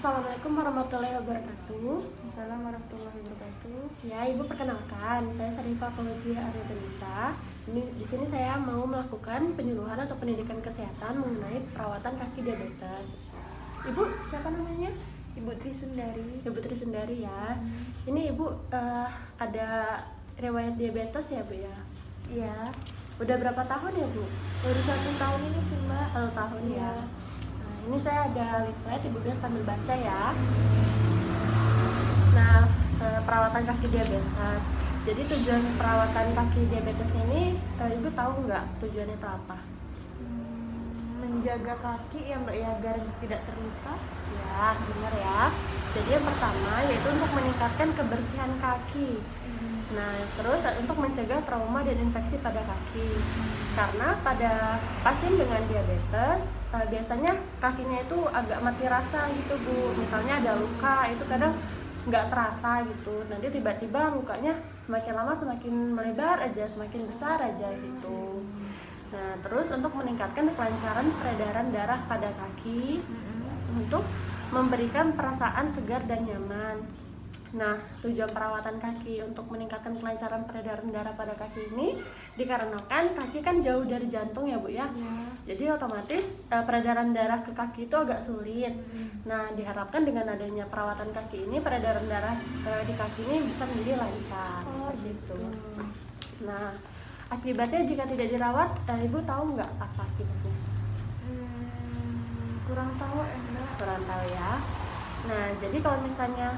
Assalamualaikum warahmatullahi wabarakatuh. Assalamualaikum warahmatullahi wabarakatuh. Ya, Ibu perkenalkan, saya Sarifah Fauzia Aryatunisa. Di sini saya mau melakukan penyuluhan atau pendidikan kesehatan mengenai perawatan kaki diabetes. Ibu, siapa namanya? Ibu Trisundari. Ibu Trisundari ya. Ini Ibu ada riwayat diabetes ya, Bu ya? Iya. Udah berapa tahun ya, Bu? Baru 1 tahun ini sih, Mbak. 1 tahun ya. Iya. Nah, ini saya ada leaflet, Ibu bisa sambil baca ya. Nah, perawatan kaki diabetes. Jadi tujuan perawatan kaki diabetes ini, Ibu tahu nggak tujuannya itu apa? Menjaga kaki ya, Mbak, ya, agar tidak terluka. Ya, benar ya. Jadi yang pertama yaitu untuk meningkatkan kebersihan kaki. Nah, terus untuk mencegah trauma dan infeksi pada kaki. Karena pada pasien dengan diabetes, biasanya kakinya itu agak mati rasa gitu, Bu. Misalnya ada luka, itu kadang nggak terasa gitu. Nanti tiba-tiba lukanya semakin lama semakin melebar aja, semakin besar aja gitu. Nah, terus untuk meningkatkan kelancaran peredaran darah pada kaki, untuk memberikan perasaan segar dan nyaman. Nah, tujuan perawatan kaki untuk meningkatkan kelancaran peredaran darah pada kaki ini dikarenakan kaki kan jauh dari jantung ya, Bu ya. Jadi otomatis peredaran darah ke kaki itu agak sulit. Nah, diharapkan dengan adanya perawatan kaki ini peredaran darah di kaki ini bisa menjadi lancar seperti itu. Nah, akibatnya jika tidak dirawat, Ibu tahu nggak apa akibatnya? Kurang tahu ya, Mbak. Kurang tahu ya. Nah, jadi kalau misalnya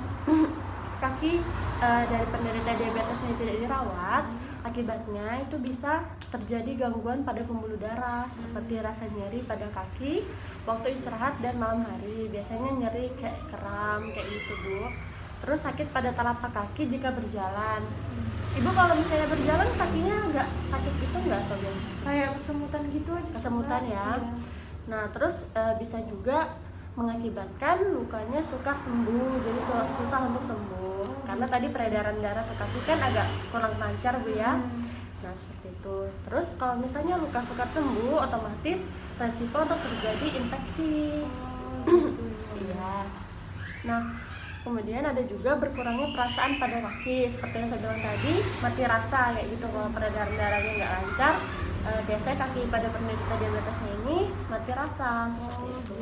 kaki dari penderita diabetes ini tidak dirawat, akibatnya itu bisa terjadi gangguan pada pembuluh darah seperti rasa nyeri pada kaki waktu istirahat dan malam hari. Biasanya nyeri kayak kram kayak gitu, Bu. Terus sakit pada telapak kaki jika berjalan. Ibu kalau misalnya berjalan kakinya agak sakit gitu nggak atau biasa? Kayak kesemutan gitu aja. Kesemutan Mbak. ya. Iya. Nah, terus bisa juga mengakibatkan lukanya suka sembuh, jadi susah untuk sembuh. Karena tadi peredaran darah ke kaki kan agak kurang lancar, Bu ya. Nah, seperti itu. Terus kalau misalnya luka sukar sembuh, otomatis resiko untuk terjadi infeksi. Iya. Nah, kemudian ada juga berkurangnya perasaan pada kaki, seperti yang saya bilang tadi, mati rasa kayak gitu. Kalau peredaran darahnya nggak lancar, biasanya kaki pada penderita diabetesnya ini mati rasa seperti itu.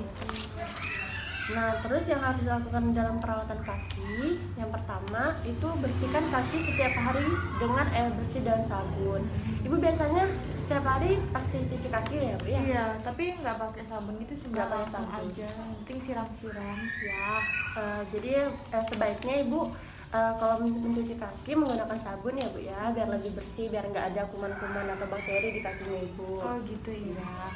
Nah, terus yang harus dilakukan dalam perawatan kaki, yang pertama itu bersihkan kaki setiap hari dengan air bersih dan sabun. Ibu biasanya setiap hari pasti cuci kaki ya, Bu ya? Iya, tapi nggak pakai sabun gitu sih, Nggak Mbak, pakai langsung sabun. aja. Yang penting siram-siram. Ya, jadi sebaiknya Ibu kalau mencuci kaki menggunakan sabun ya, Bu ya, biar lebih bersih, biar nggak ada kuman-kuman atau bakteri di kakinya Ibu. Oh gitu ya. Ya.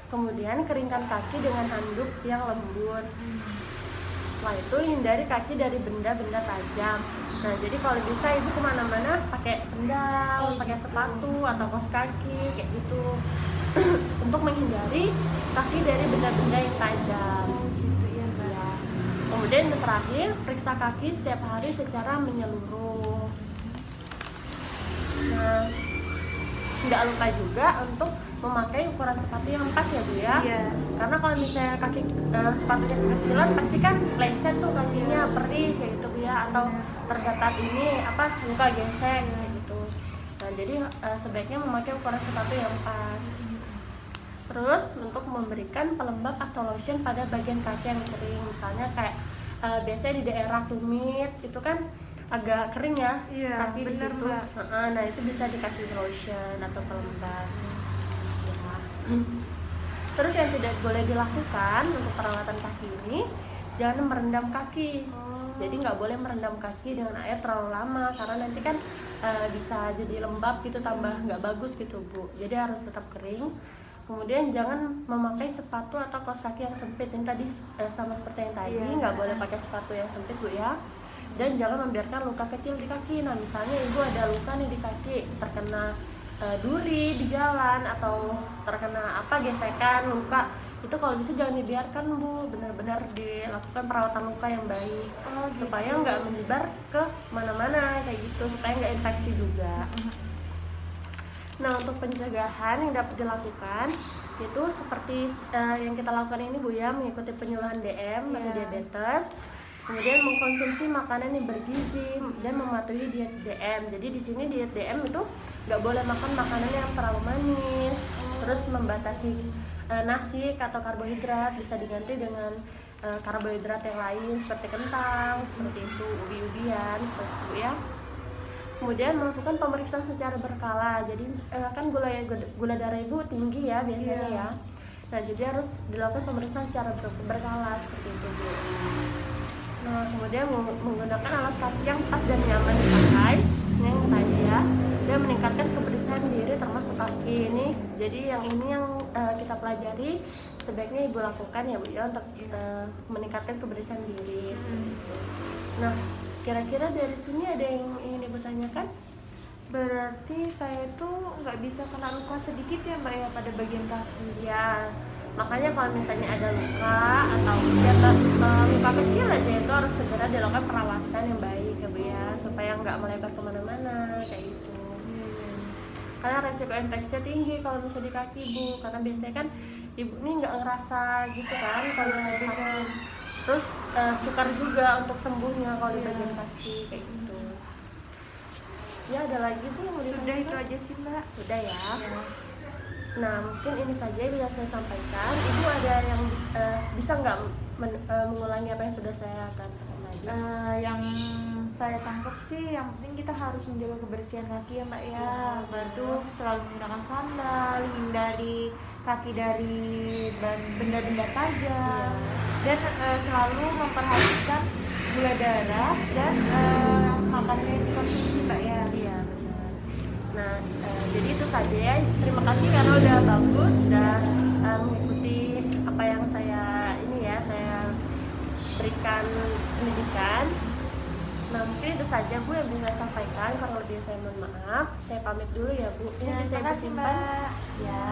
Kemudian keringkan kaki dengan handuk yang lembut. Setelah itu hindari kaki dari benda-benda tajam. Nah, jadi kalau bisa Ibu kemana-mana pakai sendal, pakai sepatu atau kaos kaki kayak gitu untuk menghindari kaki dari benda-benda yang tajam. Gitu ya, Mbak. Ya. Kemudian yang terakhir, periksa kaki setiap hari secara menyeluruh. Nah, nggak lupa juga untuk memakai ukuran sepatu yang pas ya, Bu ya. Iya. Karena kalau misalnya kaki sepatunya kekecilan pasti kan lecet tuh kakinya, perih kayak gitu, Bu ya, atau terdapat ini luka gesek kayak gitu. Nah, jadi sebaiknya memakai ukuran sepatu yang pas. Terus untuk memberikan pelembab atau lotion pada bagian kaki yang kering, misalnya kayak biasanya di daerah tumit itu kan agak kering ya, Iya, kaki di benar, situ. Mbak. Nah, itu bisa dikasih lotion atau pelembab. Ya. Terus yang tidak boleh dilakukan untuk perawatan kaki ini, jangan merendam kaki. Jadi nggak boleh merendam kaki dengan air terlalu lama karena nanti kan bisa jadi lembab gitu, tambah nggak bagus gitu, Bu. Jadi harus tetap kering. Kemudian jangan memakai sepatu atau kaos kaki yang sempit. Ini tadi sama seperti yang tadi, Iya. nggak boleh pakai sepatu yang sempit, Bu ya. Dan jangan membiarkan luka kecil di kaki. Nah, misalnya Ibu ada luka nih di kaki, terkena duri di jalan atau terkena gesekan, luka, itu kalau bisa jangan dibiarkan, Bu. Benar-benar dilakukan perawatan luka yang baik. Gitu. Supaya nggak menyebar ke mana-mana kayak gitu, supaya nggak infeksi juga. Nah, untuk pencegahan yang dapat dilakukan itu seperti yang kita lakukan ini Bu ya, mengikuti penyuluhan DM atau diabetes, kemudian mengkonsumsi makanan yang bergizi dan mematuhi diet DM. Jadi di sini diet DM itu nggak boleh makan makanan yang terlalu manis, terus membatasi nasi atau karbohidrat, bisa diganti dengan karbohidrat yang lain seperti kentang, seperti itu, ubi-ubian, seperti itu ya. Kemudian melakukan pemeriksaan secara berkala. Jadi kan gula darah ibu tinggi ya biasanya ya. Nah, jadi harus dilakukan pemeriksaan secara berkala seperti itu Bu. Nah, kemudian menggunakan alas kaki yang pas dan nyaman dipakai, yang tadi ya, dan meningkatkan kebersihan diri termasuk kaki ini. Jadi yang ini yang kita pelajari sebaiknya ibu lakukan ya Bu ya, untuk meningkatkan kebersihan diri seperti itu. Nah, kira-kira dari sini ada yang ingin ibu tanyakan? Berarti saya tuh nggak bisa kena luka sedikit ya Mbak ya pada bagian kaki. Ya, makanya kalau misalnya ada luka atau ya, luka kecil aja itu harus segera dilakukan perawatan yang baik ya Bu ya, supaya nggak melebar kemana-mana kayak gitu. Karena resiko infeksi tinggi kalau misalnya di kaki Bu, karena biasanya kan ibu ini nggak ngerasa gitu kan kalau misalnya sakit. Terus sukar juga untuk sembuhnya kalau di bagian kaki kayak gitu. Ya, ada lagi Bu yang mau Sudah ditanyakan? itu aja sih Mbak. Udah ya. Nah, mungkin ini saja yang bisa saya sampaikan. Ibu ada yang bisa nggak mengulangi apa yang sudah saya katakan tadi? Yang saya tangkap sih yang penting kita harus menjaga kebersihan kaki ya Mbak ya. Bantu selalu menggunakan sandal, hindari kaki dari benda-benda tajam, dan selalu memperhatikan gula darah dan makanan yang dikonsumsi Mbak ya. Iya, benar. Nah, jadi itu saja ya. Terima kasih karena udah bagus, sudah mengikuti apa yang saya saya berikan pendidikan. Nah, mungkin itu saja Bu yang bisa saya sampaikan. Kalau lebih saya mohon maaf. Saya pamit dulu ya Bu. Ini bisa Terima Ibu kasih simpan. Mbak. Ya.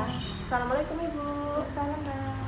Assalamualaikum Ibu. Salam Mbak.